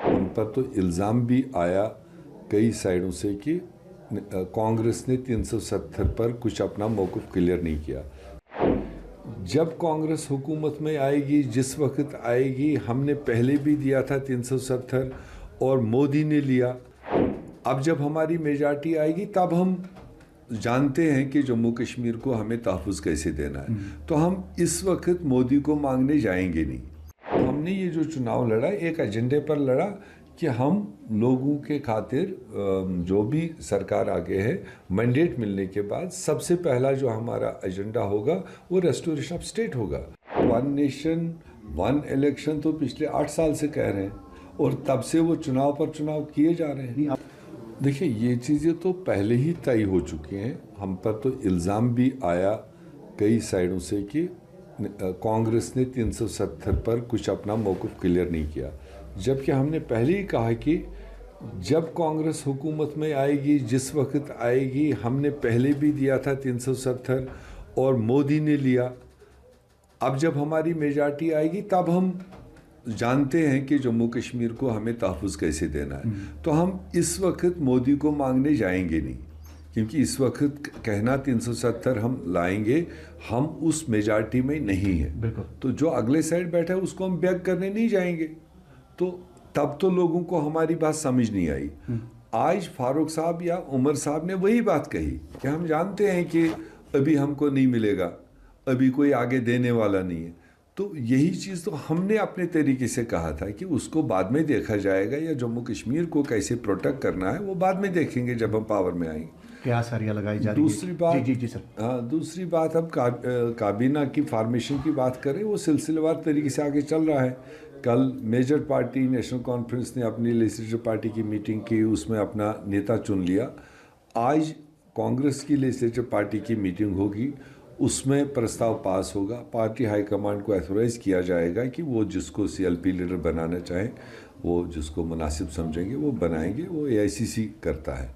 उन पर तो इल्ज़ाम भी आया कई साइडों से कि कांग्रेस ने 370 पर कुछ अपना मौक़िफ़ क्लियर नहीं किया। जब कांग्रेस हुकूमत में आएगी, जिस वक्त आएगी, हमने पहले भी दिया था 370 और मोदी ने लिया। अब जब हमारी मेजॉरिटी आएगी तब हम जानते हैं कि जम्मू कश्मीर को हमें तहफ़्फ़ुज़ कैसे देना है। तो हम इस वक्त मोदी को मांगने जाएंगे नहीं। हमने ये जो चुनाव लड़ा एक एजेंडे पर लड़ा कि हम लोगों के खातिर जो भी सरकार आगे है, मैंडेट मिलने के बाद सबसे पहला जो हमारा एजेंडा होगा वो रेस्टोरेशन ऑफ स्टेट होगा। वन नेशन वन इलेक्शन तो पिछले 8 साल से कह रहे हैं और तब से वो चुनाव पर चुनाव किए जा रहे हैं। देखिए, ये चीज़ें तो पहले ही तय हो चुकी हैं। हम पर तो इल्ज़ाम भी आया कई साइडों से कि कांग्रेस ने 370 पर कुछ अपना मौक़िफ़ क्लियर नहीं किया, जबकि हमने पहले ही कहा कि जब कांग्रेस हुकूमत में आएगी, जिस वक्त आएगी, हमने पहले भी दिया था 370 और मोदी ने लिया। अब जब हमारी मेजॉरिटी आएगी तब हम जानते हैं कि जम्मू कश्मीर को हमें तहफ़्फ़ुज़ कैसे देना है। तो हम इस वक्त मोदी को मांगने जाएंगे नहीं, क्योंकि इस वक्त कहना 370 हम लाएंगे, हम उस मेजॉरिटी में नहीं है। तो जो अगले साइड बैठा है उसको हम बैक करने नहीं जाएंगे। तो तब तो लोगों को हमारी बात समझ नहीं आई। आज फारूक साहब या उमर साहब ने वही बात कही कि हम जानते हैं कि अभी हमको नहीं मिलेगा, अभी कोई आगे देने वाला नहीं है। तो यही चीज़ तो हमने अपने तरीके से कहा था कि उसको बाद में देखा जाएगा, या जम्मू कश्मीर को कैसे प्रोटेक्ट करना है वो बाद में देखेंगे जब हम पावर में आएंगे। क्या सारियाँ लगाई जा रही है। दूसरी बात जी सर। हाँ, दूसरी बात अब काबीना की फार्मेशन की बात करें, वो सिलसिलेवार तरीके से आगे चल रहा है। कल मेजर पार्टी नेशनल कॉन्फ्रेंस ने अपनी लेजिस्लेटिव पार्टी की मीटिंग की, उसमें अपना नेता चुन लिया। आज कांग्रेस की लेजिस्लेटिव पार्टी की मीटिंग होगी, उसमें प्रस्ताव पास होगा। पार्टी हाईकमांड को एथोराइज़ किया जाएगा कि वो जिसको सीएलपी लीडर बनाना चाहें, वो जिसको मुनासिब समझेंगे वो बनाएंगे। वो एआईसीसी करता है।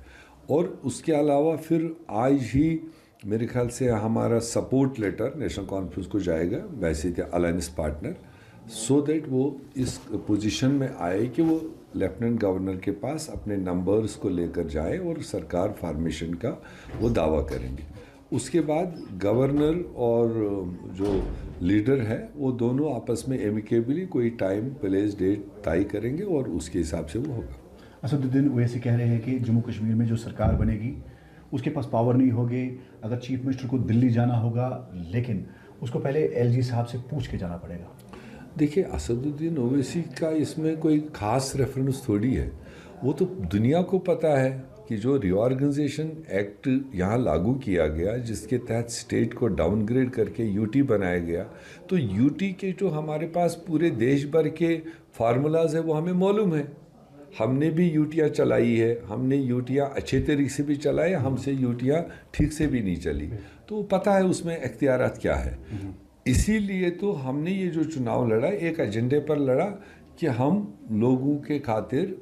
और उसके अलावा फिर आज ही मेरे ख्याल से हमारा सपोर्ट लेटर नेशनल कॉन्फ्रेंस को जाएगा, वैसे थे अलायंस पार्टनर, सो दैट वो इस पोजीशन में आए कि वो लेफ्टिनेंट गवर्नर के पास अपने नंबर्स को लेकर जाए और सरकार फॉर्मेशन का वो दावा करेंगे। उसके बाद गवर्नर और जो लीडर है वो दोनों आपस में एमिकेबली कोई टाइम प्लेस डेट तय करेंगे और उसके हिसाब से वो होगा। असदुद्दीन ओवैसी कह रहे हैं कि जम्मू कश्मीर में जो सरकार बनेगी उसके पास पावर नहीं होगी, अगर चीफ मिनिस्टर को दिल्ली जाना होगा लेकिन उसको पहले एलजी साहब से पूछ के जाना पड़ेगा। देखिए, असदुद्दीन ओवैसी का इसमें कोई ख़ास रेफरेंस थोड़ी है। वो तो दुनिया को पता है कि जो रिऑर्गेनाइजेशन एक्ट यहाँ लागू किया गया, जिसके तहत स्टेट को डाउनग्रेड करके यूटी बनाया गया, तो यूटी के जो हमारे पास पूरे देश भर के फार्मूलाज है वो हमें मालूम है। हमने भी यूटियाँ चलाई है, हमने यूटियाँ अच्छे तरीके से भी चलाई, हमसे यूटियाँ ठीक से भी नहीं चली। तो पता है उसमें इख्तियारात क्या है। इसीलिए तो हमने ये जो चुनाव लड़ा एक एजेंडे पर लड़ा कि हम लोगों के खातिर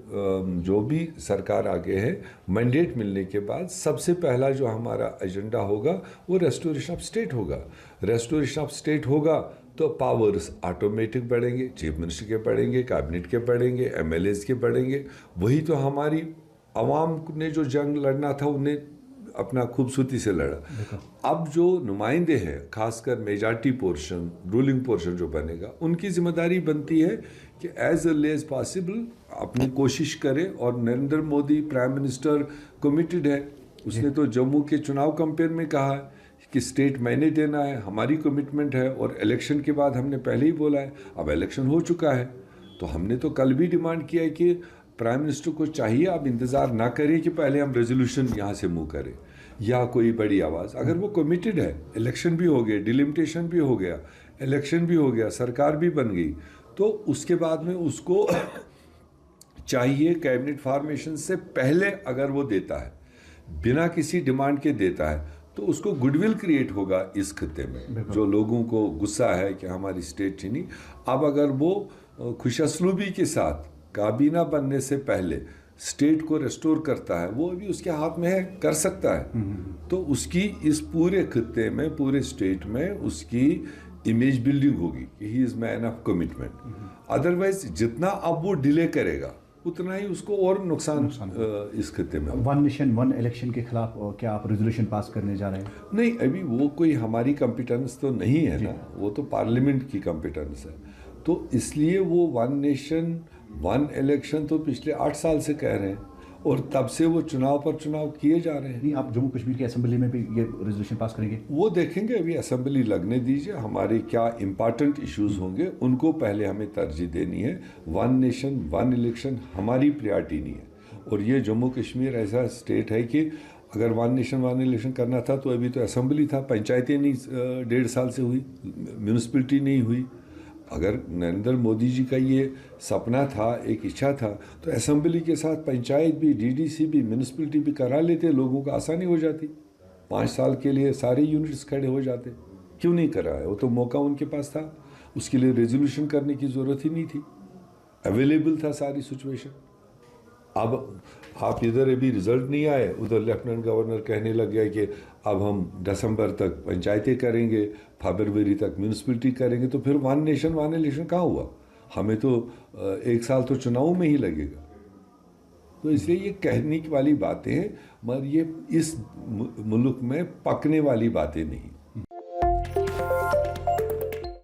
जो भी सरकार आगे है, मैंडेट मिलने के बाद सबसे पहला जो हमारा एजेंडा होगा वो रेस्टोरेशन ऑफ स्टेट होगा। रेस्टोरेशन ऑफ स्टेट होगा तो पावर्स ऑटोमेटिक बढ़ेंगे, चीफ मिनिस्टर के बढ़ेंगे, कैबिनेट के बढ़ेंगे, एमएलएज के बढ़ेंगे। वही तो हमारी आवाम ने जो जंग लड़ना था उन्हें अपना खूबसूरती से लड़ा। अब जो नुमाइंदे हैं, खासकर मेजॉरिटी पोर्शन, रूलिंग पोर्शन जो बनेगा, उनकी जिम्मेदारी बनती है कि एज अर्ली एज पॉसिबल अपनी कोशिश करें। और Narendra Modi prime minister committed है। उसने तो जम्मू के चुनाव कैंपेन में कहा कि स्टेट मैंने देना है, हमारी कमिटमेंट है। और इलेक्शन के बाद हमने पहले ही बोला है, अब इलेक्शन हो चुका है तो हमने तो कल भी डिमांड किया है कि प्राइम मिनिस्टर को चाहिए अब इंतज़ार ना करें कि पहले हम रेजोल्यूशन यहाँ से मूव करें या कोई बड़ी आवाज़। अगर वो कमिटेड है, इलेक्शन भी हो गया, डिलिमिटेशन भी हो गया, इलेक्शन भी हो गया, सरकार भी बन गई, तो उसके बाद में उसको चाहिए कैबिनेट फॉर्मेशन से पहले अगर वो देता है, बिना किसी डिमांड के देता है, तो उसको गुडविल क्रिएट होगा इस खत्ते में। जो लोगों को गुस्सा है कि हमारी स्टेट छीनी, अब अगर वो खुशअस्लूबी के साथ काबीना बनने से पहले स्टेट को रेस्टोर करता है, वो अभी उसके हाथ में है, कर सकता है। तो उसकी इस पूरे खत्ते में, पूरे स्टेट में उसकी इमेज बिल्डिंग होगी कि he is man of commitment. Otherwise जितना अब वो डिले करेगा उतना ही उसको और नुकसान इस खत्ते में होगा। वन नेशन वन इलेक्शन के खिलाफ क्या आप रेजोल्यूशन पास करने जा रहे हैं? नहीं, अभी वो कोई हमारी कॉम्पिटेंस तो नहीं है ना, वो तो पार्लियामेंट की कॉम्पिटेंस है। तो इसलिए वो वन नेशन वन इलेक्शन तो पिछले 8 साल से कह रहे हैं और तब से वो चुनाव पर चुनाव किए जा रहे हैं। नहीं, आप जम्मू कश्मीर की असेंबली में भी ये रेजोल्यूशन पास करेंगे? वो देखेंगे, अभी असेंबली लगने दीजिए, हमारे क्या इम्पॉर्टेंट इश्यूज होंगे उनको पहले हमें तरजीह देनी है। वन नेशन वन इलेक्शन हमारी प्रायोरिटी नहीं है। और ये जम्मू कश्मीर ऐसा स्टेट है कि अगर वन नेशन वन इलेक्शन करना था तो अभी तो असेंबली था, पंचायतें नहीं 1.5 साल से हुई, म्यूनिसिपलिटी नहीं हुई। अगर नरेंद्र मोदी जी का ये सपना था, एक इच्छा था, तो असेंबली के साथ पंचायत भी, डीडीसी भी, म्यूनिसिपलिटी भी करा लेते, लोगों को आसानी हो जाती, 5 साल के लिए सारे यूनिट्स खड़े हो जाते। क्यों नहीं करा है? वो तो मौका उनके पास था, उसके लिए रेजोल्यूशन करने की ज़रूरत ही नहीं थी, अवेलेबल था सारी सिचुएशन। अब आप इधर अभी रिजल्ट नहीं आए, उधर लेफ्टिनेंट गवर्नर कहने लग गया कि अब हम दिसंबर तक पंचायतें करेंगे, फरवरी तक म्यूनिसिपलिटी करेंगे, तो फिर वन नेशन वन इलेक्शन कहाँ हुआ? हमें तो 1 साल तो चुनाव में ही लगेगा। तो इसलिए ये कहने की वाली बातें हैं, मगर ये इस मुल्क में पकने वाली बातें नहीं।